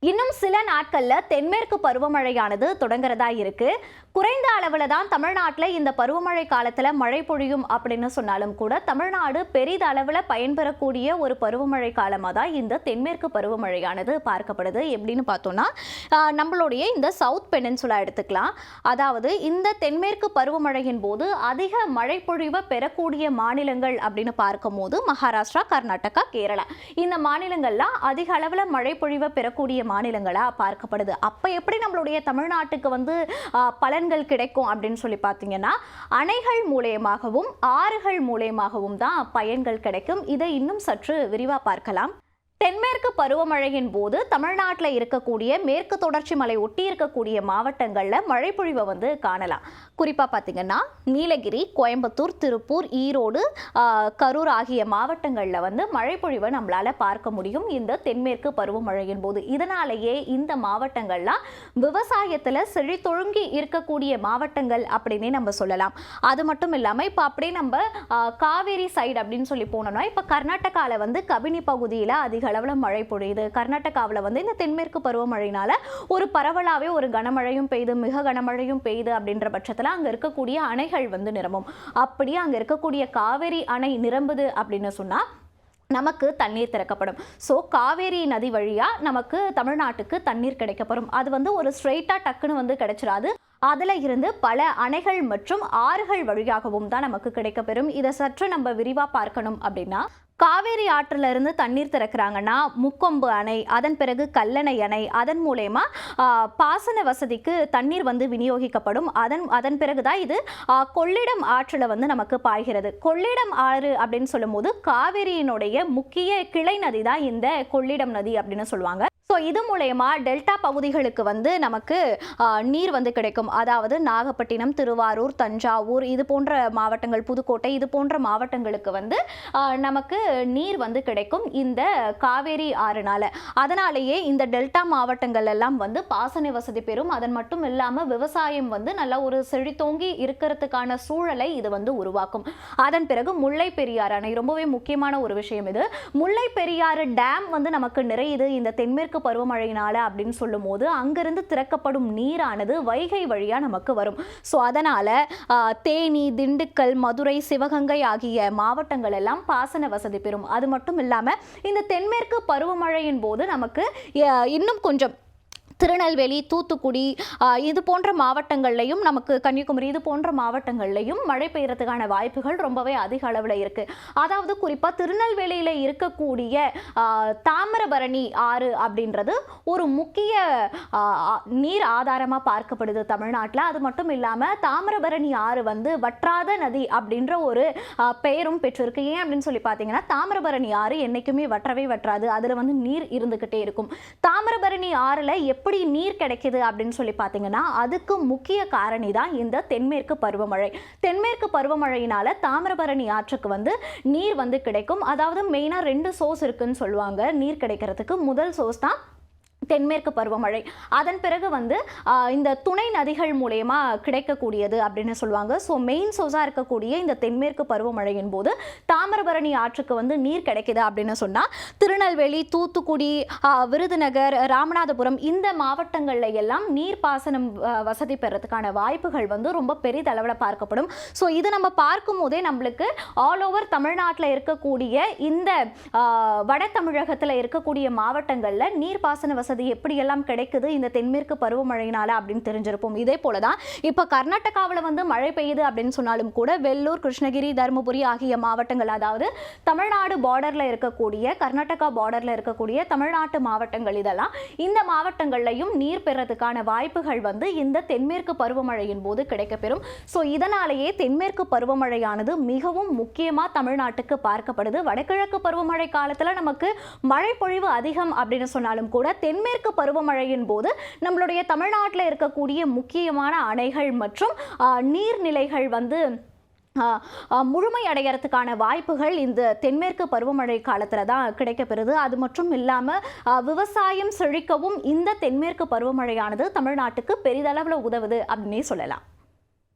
இன்னும் சில நாட்கள்ல தென்மேற்கு பருவமழையானது தொடங்குறதா இருக்கு. குறைந்த அளவுல தான் தமிழ்நாட்டில் இந்த பருவமழை காலத்துல மழை பொழியும் அப்படின்னு சொன்னாலும் கூட தமிழ்நாடு பெரிதளவுல பயன்பெறக்கூடிய ஒரு பருவமழை காலமாக தான் இந்த தென்மேற்கு பருவமழையானது பார்க்கப்படுது. எப்படின்னு பார்த்தோம்னா நம்மளுடைய இந்த சவுத் பெனின்சுலா எடுத்துக்கலாம். அதாவது இந்த தென்மேற்கு பருவமழையின் போது அதிக மழை பொழிவை பெறக்கூடிய மாநிலங்கள் அப்படின்னு பார்க்கும்போது மகாராஷ்டிரா, கர்நாடகா, கேரளா இந்த மாநிலங்கள்லாம் அதிக அளவில் மழை பொழிவை பெறக்கூடிய மாநிலங்களா பார்க்கப்படுது. அப்ப எப்படி நம்மளுடைய தமிழ்நாட்டுக்கு பலன்கள் கிடைக்கும் அப்படின்னு சொல்லி பார்த்தீங்கன்னா அணைகள் மூலமாகவும் ஆறுகள் மூலமாகவும் தான் பயன்கள் கிடைக்கும். இதை இன்னும் சற்று விரிவா பார்க்கலாம். தென்மேற்கு பருவமழையின் போது தமிழ்நாட்டில் இருக்கக்கூடிய மேற்கு தொடர்ச்சி மலை ஒட்டி இருக்கக்கூடிய மாவட்டங்களில் மழை பொழிவை காணலாம். குறிப்பாக பார்த்தீங்கன்னா நீலகிரி, கோயம்புத்தூர், திருப்பூர், ஈரோடு, கரூர் ஆகிய மாவட்டங்களில் மழை பொழிவை நம்மளால் பார்க்க முடியும் இந்த தென்மேற்கு பருவமழையின் போது. இதனாலேயே இந்த மாவட்டங்கள்லாம் விவசாயத்தில் செழித்தொழுங்கி இருக்கக்கூடிய மாவட்டங்கள் அப்படின்னே நம்ம சொல்லலாம். அது மட்டும் இல்லாமல் இப்போ அப்படியே நம்ம காவேரி சைடு அப்படின்னு சொல்லி போனோம்னா இப்போ கர்நாடகாவில் கபினி பகுதியில் அதிக அளவில் மழை பொழியுது. கர்நாடகாவில் இந்த தென்மேற்கு பருவமழையினால ஒரு பரவலாகவே ஒரு கனமழையும் பெய்யுது, மிக கனமழையும் பெய்யுது அப்படின்ற பட்சத்தில் அங்கே இருக்கக்கூடிய அணைகள் நிரம்பும். அப்படியே அங்கே இருக்கக்கூடிய காவேரி அணை நிரம்புது அப்படின்னு சொன்னால் நமக்கு தண்ணீர் திறக்கப்படும். ஸோ காவேரி நதி வழியாக நமக்கு தமிழ்நாட்டுக்கு தண்ணீர் கிடைக்கப்படும். அது ஒரு ஸ்ட்ரெயிட்டாக டக்குன்னு கிடைச்சிடாது. அதில் இருந்து பல அணைகள் மற்றும் ஆறுகள் வழியாகவும் தான் நமக்கு கிடைக்கப்பெறும். இதை சற்று நம்ம விரிவாக பார்க்கணும் அப்படின்னா காவேரி ஆற்றில இருந்து தண்ணீர் திறக்கிறாங்கன்னா முக்கொம்பு அணை, அதன் பிறகு கல்லணை அணை, அதன் மூலயமா பாசன வசதிக்கு தண்ணீர் விநியோகிக்கப்படும். அதன் பிறகுதான் இது கொள்ளிடம் ஆற்றில் நமக்கு பாய்கிறது. கொள்ளிடம் ஆறு அப்படின்னு சொல்லும் போது காவேரியினுடைய முக்கிய கிளை நதி தான் இந்த கொள்ளிடம் நதி அப்படின்னு சொல்லுவாங்க. ஸோ இது மூலயமா டெல்டா பகுதிகளுக்கு நமக்கு நீர் கிடைக்கும். அதாவது நாகப்பட்டினம், திருவாரூர், தஞ்சாவூர் இது போன்ற மாவட்டங்கள், புதுக்கோட்டை இது போன்ற மாவட்டங்களுக்கு நமக்கு நீர் கிடைக்கும் இந்த காவேரி ஆறுனால. அதனாலேயே இந்த டெல்டா மாவட்டங்கள் எல்லாம் பாசன வசதி பெறும். அதன் மட்டும் இல்லாமல் விவசாயம் நல்ல ஒரு செழித்தோங்கி இருக்கிறதுக்கான சூழலை இது உருவாக்கும். அதன் பிறகு முல்லை பெரியாறு அணை ரொம்பவே முக்கியமான ஒரு விஷயம். இது முல்லை பெரியாறு டேம் நமக்கு நிறையுது இந்த தென்மேற்கு பருவமழையினால அப்படின்னு சொல்லும் போது அங்கிருந்து திறக்கப்படும் நீரானது வைகை வழியா நமக்கு வரும். ஸோ அதனால தேனி, திண்டுக்கல், மதுரை, சிவகங்கை ஆகிய மாவட்டங்கள் எல்லாம் பாசன வசதி பெறும். அது மட்டும் இல்லாம இந்த தென்மேற்கு பருவமழையின் போது நமக்கு இன்னும் கொஞ்சம் திருநெல்வேலி, தூத்துக்குடி இது போன்ற மாவட்டங்கள்லையும் நமக்கு கன்னியாகுமரி இது போன்ற மாவட்டங்கள்லையும் மழை பெய்யறதுக்கான வாய்ப்புகள் ரொம்பவே அதிக அளவில் இருக்கு. அதாவது குறிப்பாக திருநெல்வேலியில் இருக்கக்கூடிய தாமிரபரணி ஆறு அப்படின்றது ஒரு முக்கிய நீர் ஆதாரமாக பார்க்கப்படுது தமிழ்நாட்டில். அது மட்டும் இல்லாமல் தாமிரபரணி ஆறு வற்றாத நதி அப்படின்ற ஒரு பெயரும் பெற்றிருக்கு. ஏன் அப்படின்னு சொல்லி பார்த்தீங்கன்னா தாமிரபரணி ஆறு என்னைக்குமே வற்றவே வற்றாது. அதில் நீர் இருந்துகிட்டே இருக்கும். தாமிரபரணி ஆறில் எப்படி நீர் கிடைக்குது அப்படின்னு சொல்லி பார்த்தீங்கன்னா அதுக்கு முக்கிய காரணி தான் இந்த தென்மேற்கு பருவமழை. தென்மேற்கு பருவமழையினால தாமிரபரணி ஆற்றுக்கு நீர் கிடைக்கும். அதாவது மெயினா 2 சோர்ஸ் இருக்குன்னு சொல்லுவாங்க நீர் கிடைக்கிறதுக்கு. முதல் சோர்ஸ் தான் தென்மேற்கு பருவமழை. அதன் பிறகு இந்த துணை நதிகள் மூலமா கிடைக்கக்கூடியது அப்படின்னு சொல்லுவாங்க. ஸோ மெயின் சோர்ஸாக இருக்கக்கூடிய இந்த தென்மேற்கு பருவமழையின் போது தாமிரபரணி ஆற்றுக்கு நீர் கிடைக்குது அப்படின்னு சொன்னால் திருநெல்வேலி, தூத்துக்குடி, விருதுநகர், ராமநாதபுரம் இந்த மாவட்டங்களில் எல்லாம் நீர் பாசனம் வசதி பெறதுக்கான வாய்ப்புகள் ரொம்ப பெரிதளவில் பார்க்கப்படும். ஸோ இது நம்ம பார்க்கும் போதே நம்மளுக்கு ஆல் ஓவர் தமிழ்நாட்டில் இருக்கக்கூடிய இந்த வட தமிழகத்தில் இருக்கக்கூடிய மாவட்டங்களில் நீர்ப்பாசன வசதி எப்படியெல்லாம் கிடைக்குது இந்த தென்மேற்கு பருவமழையினால அப்படின்னு தெரிஞ்சிருப்போம். இதே போலதான் இப்ப கர்நாடகாவில் மழை பெய்யுது அப்படின்னு சொன்னாலும் கூட வெள்ளூர், கிருஷ்ணகிரி, தருமபுரி ஆகிய மாவட்டங்கள், அதாவது தமிழ்நாடு பார்டர்ல இருக்கக்கூடிய கர்நாடகா பார்டர்ல இருக்கக்கூடிய தமிழ்நாட்டு மாவட்டங்கள், இதெல்லாம் இந்த மாவட்டங்கள்லையும் நீர் பெறதுக்கான வாய்ப்புகள் இந்த தென்மேற்கு பருவமழையின் போது கிடைக்கப்பெறும். ஸோ இதனாலேயே தென்மேற்கு பருவமழையானது மிகவும் முக்கியமா தமிழ்நாட்டுக்கு பார்க்கப்படுது. வடகிழக்கு பருவமழை காலத்துல நமக்கு மழை பொழிவு அதிகம் அப்படின்னு சொன்னாலும் கூட தென்மேற்கு பருவமழையின் போது நம்மளுடைய தமிழ்நாட்டில் இருக்கக்கூடிய முக்கியமான அணைகள் மற்றும் நீர்நிலைகள் முழுமை அடைகிறதுக்கான வாய்ப்புகள் இந்த தென்மேற்கு பருவமழை காலத்தில் தான் கிடைக்கப்பெறுது. அது மட்டும் இல்லாமல் விவசாயம் செழிக்கவும் இந்த தென்மேற்கு பருவமழையானது தமிழ்நாட்டுக்கு பெரிதளவில் உதவுது அப்படின்னே சொல்லலாம்.